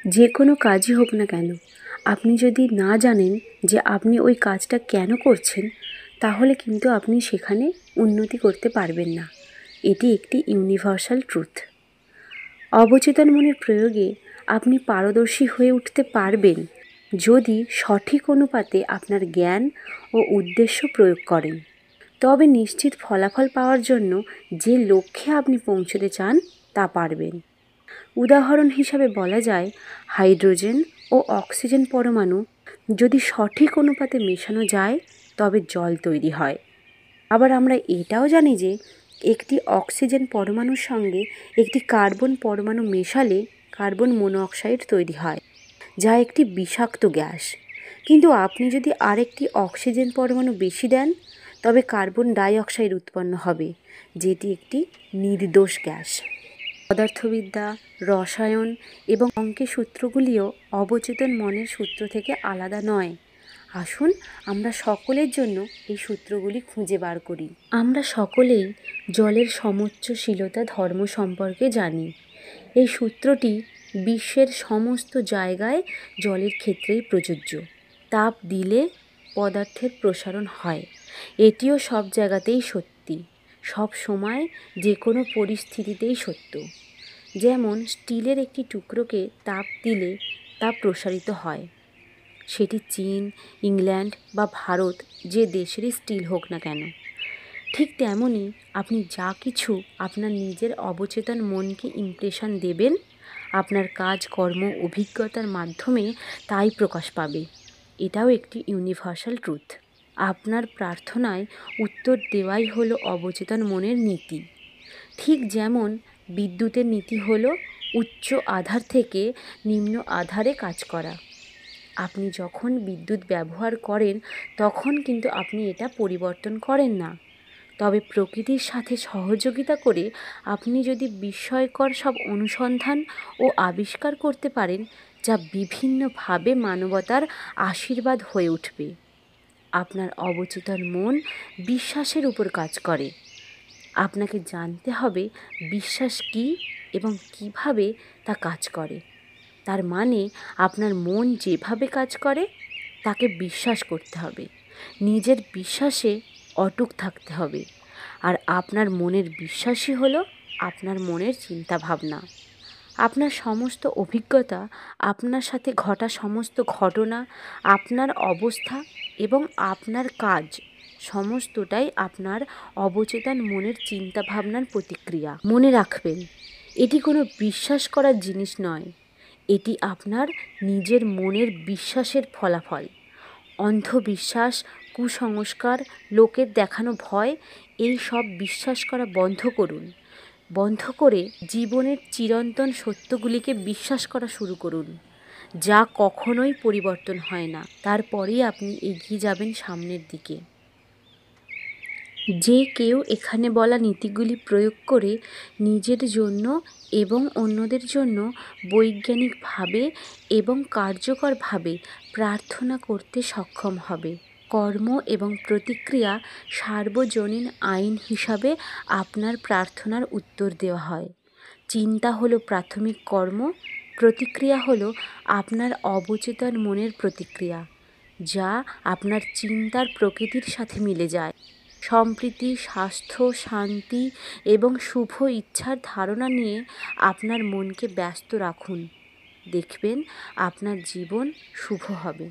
যে কোনো কাজই হোক না কেন, আপনি যদি না জানেন যে আপনি ওই কাজটা কেন করছেন, তাহলে কিন্তু আপনি সেখানে উন্নতি করতে পারবেন না। এটি একটি ইউনিভার্সাল ট্রুথ। অবচেতন মনের প্রয়োগে আপনি পারদর্শী হয়ে উঠতে পারবেন যদি সঠিক অনুপাতে আপনার জ্ঞান ও উদ্দেশ্য প্রয়োগ করেন। তবে নিশ্চিত ফলাফল পাওয়ার জন্য যে লক্ষ্যে আপনি পৌঁছতে চান তা পারবেন। উদাহরণ হিসাবে বলা যায়, হাইড্রোজেন ও অক্সিজেন পরমাণু যদি সঠিক অনুপাতে মেশানো যায় তবে জল তৈরি হয়। আবার আমরা এটাও জানি যে একটি অক্সিজেন পরমাণুর সঙ্গে একটি কার্বন পরমাণু মেশালে কার্বন মনোঅক্সাইড তৈরি হয়, যা একটি বিষাক্ত গ্যাস। কিন্তু আপনি যদি আরেকটি অক্সিজেন পরমাণু বেশি দেন তবে কার্বন ডাই অক্সাইড উৎপন্ন হবে, যেটি একটি নির্দোষ গ্যাস। পদার্থবিদ্যা, রসায়ন এবং অঙ্কের সূত্রগুলিও অবচেতন মনের সূত্র থেকে আলাদা নয়। আসুন আমরা সকলের জন্য এই সূত্রগুলি খুঁজে বার করি। আমরা সকলেই জলের সমোচ্চশীলতা ধর্ম সম্পর্কে জানি। এই সূত্রটি বিশ্বের সমস্ত জায়গায় জলের ক্ষেত্রেই প্রযোজ্য। তাপ দিলে পদার্থের প্রসারণ হয়। এটিও সব জায়গাতেই সত্যি, সব সময়, যে কোনো পরিস্থিতিতেই সত্য। যেমন স্টিলের একটি টুকরোকে তাপ দিলে তা প্রসারিত হয়, সেটি চীন, ইংল্যান্ড বা ভারত যে দেশেরই স্টিল হোক না কেন। ঠিক তেমনই আপনি যা কিছু আপনার নিজের অবচেতন মনকে ইমপ্রেশন দেবেন, আপনার কাজ, কর্ম, অভিজ্ঞতার মাধ্যমে তাই প্রকাশ পাবে। এটাও একটি ইউনিভার্সাল ট্রুথ। আপনার প্রার্থনায় উত্তর দেওয়াই হলো অবচেতন মনের নীতি। ঠিক যেমন বিদ্যুতের নীতি হলো উচ্চ আধার থেকে নিম্ন আধারে কাজ করা। আপনি যখন বিদ্যুৎ ব্যবহার করেন তখন কিন্তু আপনি এটা পরিবর্তন করেন না। তবে প্রকৃতির সাথে সহযোগিতা করে আপনি যদি বিস্ময়কর সব অনুসন্ধান ও আবিষ্কার করতে পারেন, যা বিভিন্নভাবে মানবতার আশীর্বাদ হয়ে উঠবে। আপনার অবচেতন মন বিশ্বাসের উপর কাজ করে। আপনাকে জানতে হবে বিশ্বাস কী এবং কিভাবে তা কাজ করে। তার মানে আপনার মন যেভাবে কাজ করে তাকে বিশ্বাস করতে হবে, নিজের বিশ্বাসে অটুট থাকতে হবে। আর আপনার মনের বিশ্বাসই হলো আপনার মনের চিন্তাভাবনা। আপনার সমস্ত অভিজ্ঞতা, আপনার সাথে ঘটা সমস্ত ঘটনা, আপনার অবস্থা এবং আপনার কাজ সমস্তটাই আপনার অবচেতন মনের চিন্তাভাবনার প্রতিক্রিয়া। মনে রাখবেন, এটি কোনো বিশ্বাস করার জিনিস নয়, এটি আপনার নিজের মনের বিশ্বাসের ফলাফল। অন্ধবিশ্বাস, কুসংস্কার, লোকের দেখানো ভয়, এই সব বিশ্বাস করা বন্ধ করুন। বন্ধ করে জীবনের চিরন্তন সত্যগুলিকে বিশ্বাস করা শুরু করুন, যা কখনোই পরিবর্তন হয় না। তারপরেই আপনি এগিয়ে যাবেন সামনের দিকে। যে কেউ এখানে বলা নীতিগুলি প্রয়োগ করে নিজের জন্য এবং অন্যদের জন্য বৈজ্ঞানিকভাবে এবং কার্যকরভাবে প্রার্থনা করতে সক্ষম হবে। কর্ম এবং প্রতিক্রিয়া সার্বজনীন আইন হিসাবে আপনার প্রার্থনার উত্তর দেওয়া হয়। চিন্তা হলো প্রাথমিক কর্ম, প্রতিক্রিয়া হলো আপনার অবচেতন মনের প্রতিক্রিয়া, যা আপনার চিন্তার প্রকৃতির সাথে মিলে যায়। সম্প্রীতি, স্বাস্থ্য, শান্তি এবং শুভ ইচ্ছার ধারণা নিয়ে আপনার মনকে ব্যস্ত রাখুন। দেখবেন আপনার জীবন শুভ হবে।